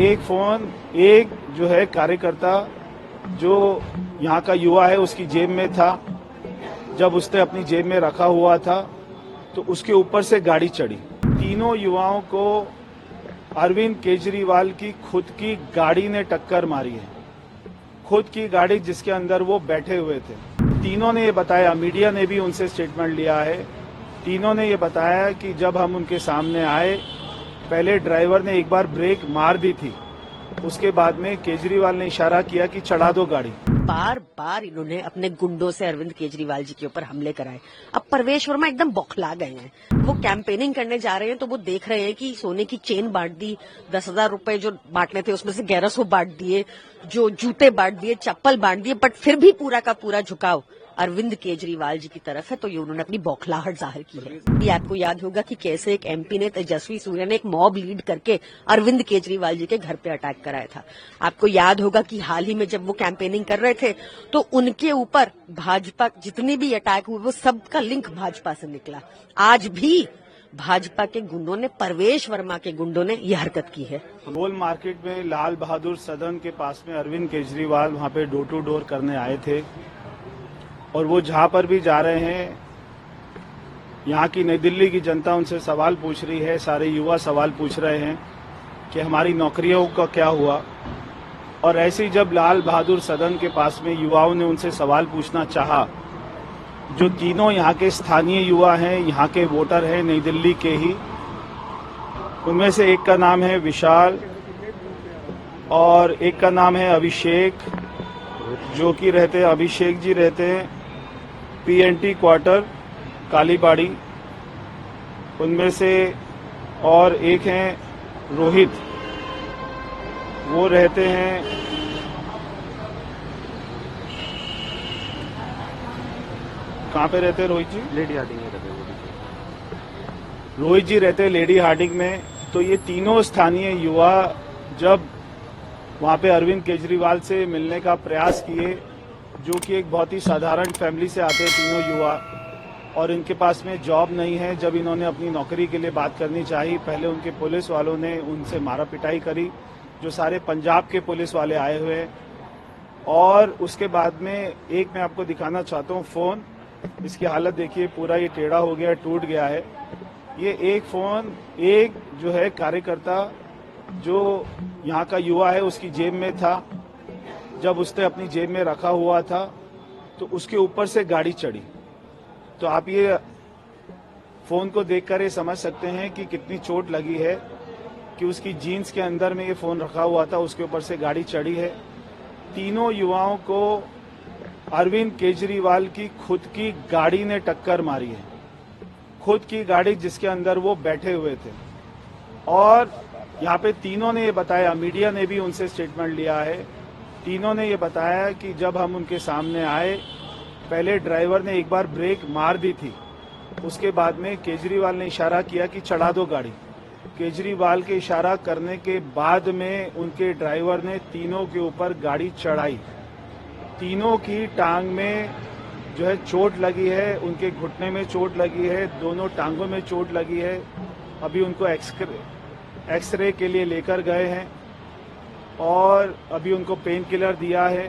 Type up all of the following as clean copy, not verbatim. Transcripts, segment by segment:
एक फोन एक जो है कार्यकर्ता जो यहाँ का युवा है उसकी जेब में था। जब उसने अपनी जेब में रखा हुआ था तो उसके ऊपर से गाड़ी चढ़ी। तीनों युवाओं को अरविंद केजरीवाल की खुद की गाड़ी ने टक्कर मारी है। खुद की गाड़ी जिसके अंदर वो बैठे हुए थे। तीनों ने ये बताया, मीडिया ने भी उनसे स्टेटमेंट लिया है। तीनों ने ये बताया कि जब हम उनके सामने आए, पहले ड्राइवर ने एक बार ब्रेक मार दी थी, उसके बाद में केजरीवाल ने इशारा किया कि चढ़ा दो गाड़ी। बार बार इन्होंने अपने गुंडों से अरविंद केजरीवाल जी के ऊपर हमले कराए। अब परवेश वर्मा एकदम बौखला गए हैं। वो कैंपेनिंग करने जा रहे हैं तो वो देख रहे हैं कि सोने की चेन बांट दी, 10,000 रुपए जो बांटने थे उसमें से 1100 बांट दिए, जो जूते बांट दिए, चप्पल बांट दिए, बट फिर भी पूरा का पूरा झुकाव अरविंद केजरीवाल जी की तरफ है। तो ये उन्होंने अपनी बौखलाहट जाहिर की है। ये आपको याद होगा कि कैसे एक एमपी ने, तेजस्वी सूर्या ने, एक मॉब लीड करके अरविंद केजरीवाल जी के घर पे अटैक कराया था। आपको याद होगा कि हाल ही में जब वो कैंपेनिंग कर रहे थे तो उनके ऊपर भाजपा जितने भी अटैक हुए वो सबका लिंक भाजपा से निकला। आज भी भाजपा के गुंडों ने, परवेश वर्मा के गुंडों ने यह हरकत की है। गोल मार्केट में लाल बहादुर सदन के पास में अरविंद केजरीवाल वहां पे डोर टू डोर करने आए थे और वो जहां पर भी जा रहे हैं, यहाँ की नई दिल्ली की जनता उनसे सवाल पूछ रही है, सारे युवा सवाल पूछ रहे हैं कि हमारी नौकरियों का क्या हुआ। और ऐसे ही जब लाल बहादुर सदन के पास में युवाओं ने उनसे सवाल पूछना चाहा, जो तीनों यहाँ के स्थानीय युवा हैं, यहाँ के वोटर हैं, नई दिल्ली के ही, उनमें से एक का नाम है विशाल और एक का नाम है अभिषेक, जो कि अभिषेक जी रहते हैं पीएनटी क्वार्टर कालीबाड़ी। उनमें से और एक हैं रोहित, वो रहते हैं कहाँ पे रहते हैं रोहित जी? लेडी हार्डिंग में रहते हैं। रोहित जी रहते हैं लेडी हार्डिंग में। तो ये तीनों स्थानीय युवा जब वहां पे अरविंद केजरीवाल से मिलने का प्रयास किए, जो कि एक बहुत ही साधारण फैमिली से आते हैं तीनों युवा, और इनके पास में जॉब नहीं है। जब इन्होंने अपनी नौकरी के लिए बात करनी चाहिए, पहले उनके पुलिस वालों ने उनसे मारा पिटाई करी, जो सारे पंजाब के पुलिस वाले आए हुए हैं। और उसके बाद में एक मैं आपको दिखाना चाहता हूँ फोन, इसकी हालत देखिए, पूरा ये टेढ़ा हो गया, टूट गया है। ये एक फोन एक जो है कार्यकर्ता जो यहाँ का युवा है उसकी जेब में था। जब उसने अपनी जेब में रखा हुआ था तो उसके ऊपर से गाड़ी चढ़ी। तो आप ये फोन को देखकर ये समझ सकते हैं कि कितनी चोट लगी है कि उसकी जीन्स के अंदर में ये फोन रखा हुआ था, उसके ऊपर से गाड़ी चढ़ी है। तीनों युवाओं को अरविंद केजरीवाल की खुद की गाड़ी ने टक्कर मारी है। खुद की गाड़ी जिसके अंदर वो बैठे हुए थे। और यहाँ पे तीनों ने ये बताया, मीडिया ने भी उनसे स्टेटमेंट लिया है। तीनों ने ये बताया कि जब हम उनके सामने आए, पहले ड्राइवर ने एक बार ब्रेक मार दी थी, उसके बाद में केजरीवाल ने इशारा किया कि चढ़ा दो गाड़ी। केजरीवाल के इशारा करने के बाद में उनके ड्राइवर ने तीनों के ऊपर गाड़ी चढ़ाई। तीनों की टांग में जो है चोट लगी है, उनके घुटने में चोट लगी है, दोनों टांगों में चोट लगी है। अभी उनको एक्सरे के लिए लेकर गए हैं और अभी उनको पेन किलर दिया है।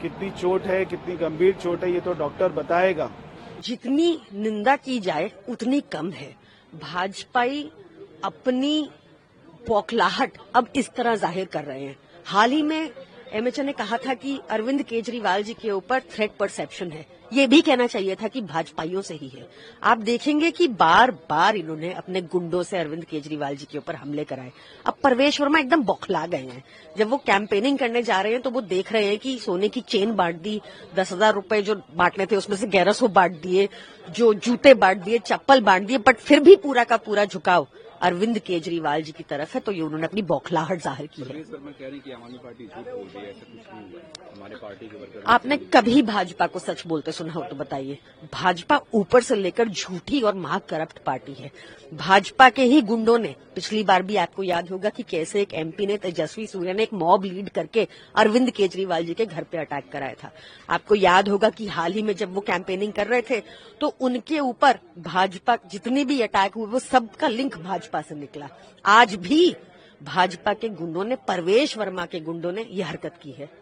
कितनी चोट है, कितनी गंभीर चोट है, ये तो डॉक्टर बताएगा। जितनी निंदा की जाए उतनी कम है। भाजपाई अपनी बौखलाहट अब इस तरह जाहिर कर रहे हैं। हाल ही में एमएचए ने कहा था कि अरविंद केजरीवाल जी के ऊपर थ्रेट परसेप्शन है। ये भी कहना चाहिए था कि भाजपाइयों से ही है। आप देखेंगे कि बार बार इन्होंने अपने गुंडों से अरविंद केजरीवाल जी के ऊपर हमले कराए। अब परवेश वर्मा एकदम बौखला गए हैं। जब वो कैंपेनिंग करने जा रहे हैं तो वो देख रहे हैं कि सोने की चेन बांट दी, 10,000 रुपए जो बांटने थे उसमें से 1100 बांट दिए, जो जूते बांट दिए, चप्पल बांट दिए, बट फिर भी पूरा का पूरा झुकाव अरविंद केजरीवाल जी की तरफ है। तो ये उन्होंने अपनी बौखलाहट जाहिर की है। आपने कभी भाजपा को सच बोलते सुना हो तो बताइए। भाजपा ऊपर से लेकर झूठी और महाकरप्ट पार्टी है। भाजपा के ही गुंडों ने, पिछली बार भी आपको याद होगा कि कैसे एक एमपी ने, तेजस्वी सूर्या ने, एक मॉब लीड करके अरविंद केजरीवाल जी के घर पे अटैक कराया था। आपको याद होगा कि हाल ही में जब वो कैंपेनिंग कर रहे थे तो उनके ऊपर भाजपा जितने भी अटैक हुए वो सबका लिंक भाजपा से निकला। आज भी भाजपा के गुंडों ने, परवेश वर्मा के गुंडों ने यह हरकत की है।